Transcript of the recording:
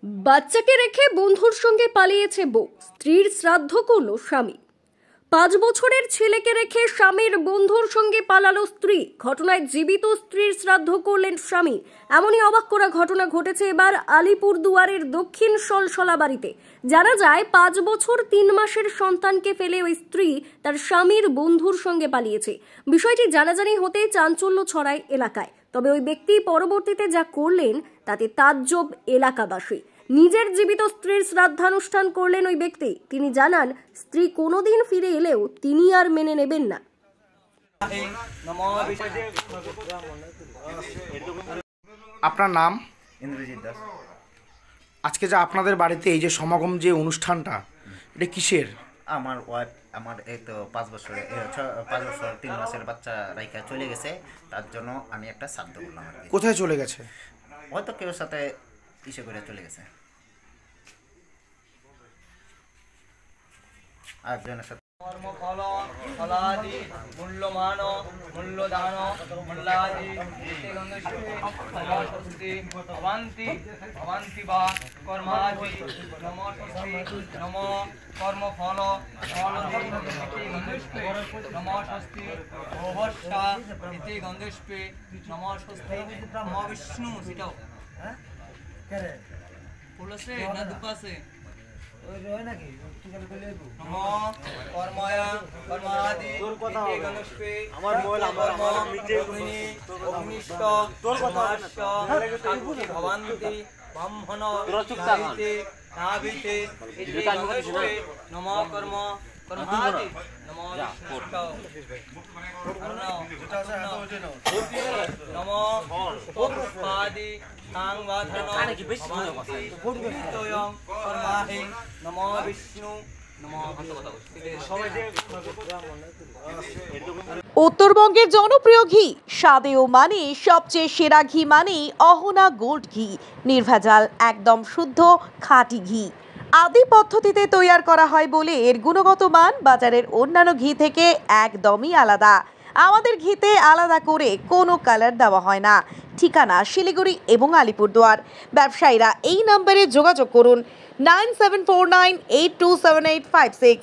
বাচ্চাকে রেখে বন্ধুর সঙ্গে পালিয়েছে বউ, স্ত্রীর শ্রাদ্ধ করল স্বামী। 5 বছরের ছেলেকে রেখে স্বামীর বন্ধুর সঙ্গে পালালো স্ত্রী। ঘটনায় জীবিত স্ত্রীর শ্রাদ্ধ করলেন স্বামী। এমনই অবাক করা ঘটনা ঘটেছে এবার আলিপুরদুয়ারের দক্ষিণ সলসলা বাড়িতে। জানা যায় 5 বছর 3 মাসের সন্তানকে ফেলে ওই স্ত্রী তার স্বামীর বন্ধুর সঙ্গে পালিয়েছে। বিষয়টি জানাজানি হতেই চাঞ্চল্য ছড়ায় এলাকায়। তবে ওই ব্যক্তি পরবর্তীতে যা করলেন তাতে তাজ্জব এলাকাবাসী। নিজের জীবিত স্ত্রীর শ্রাদ্ধানুষ্ঠান করলেন ওই ব্যক্তি। তিনি জানান, স্ত্রী কোনোদিন ফিরে এলেও তিনি আর মেনে নেবেন না। আপনার নাম? ইন্দ্রজিৎ দাস। আজকে যে আপনাদের বাড়িতে এই যে সমাগম যে অনুষ্ঠানটা, এটা কিসের? আমার ওয়াইফ আমার এই তো 5 বছর 3 মাসের বাচ্চা রাইখা চলে গেছে, তার জন্য আমি একটা শ্রাদ্ধ করলাম আর কি। কোথায় চলে গেছে? হয়তো কেউ সাথে ইসে করে চলে গেছে, আর জনের সাথে কর্মফল ফলাদি মূল্যমান মূল্যদান মূল্যাদি নমস্তে ভবন্তি ভবন্তি বা কর্মাদি নমস্তে নম কর্মফল ফলদি নমস্তে ভবস্যা ইতি গন্ধস্পে নমস্তে নম বিষ্ণু সেটাও হ্যাঁ করে পুলসে না দুপাশে ওই রয় নাকি কি করে কইলে নম কর্ময়া কর্মাদি ইতি গণস্পে আমার মোবাইল আমার মিটে গুনি অগ্নিষ্ট তোর কথা শান্তি ভবন্তি ব্রাহ্মণ দাইতে নাবিতে ইতি গণস্পে নম কর্ম কর্মাদি নম নম পুষ্পাদি উত্তরবঙ্গের জনপ্রিয় ঘি, স্বাদে ও মানে সবচেয়ে সেরা ঘি মানে অহনা গোল্ড ঘি। নির্ভেজাল, একদম শুদ্ধ খাঁটি ঘি। আদি পদ্ধতিতে তৈয়ার করা হয় বলে এর গুণগত মান বাজারের অন্যান্য ঘি থেকে একদমই আলাদা। আমাদের ঘিতে আলাদা করে কোনো কালার দেওয়া হয় না। ঠিকানা শিলিগুড়ি এবং আলিপুরদুয়ার। ব্যবসায়ীরা এই নম্বরে যোগাযোগ করুন 9749827856।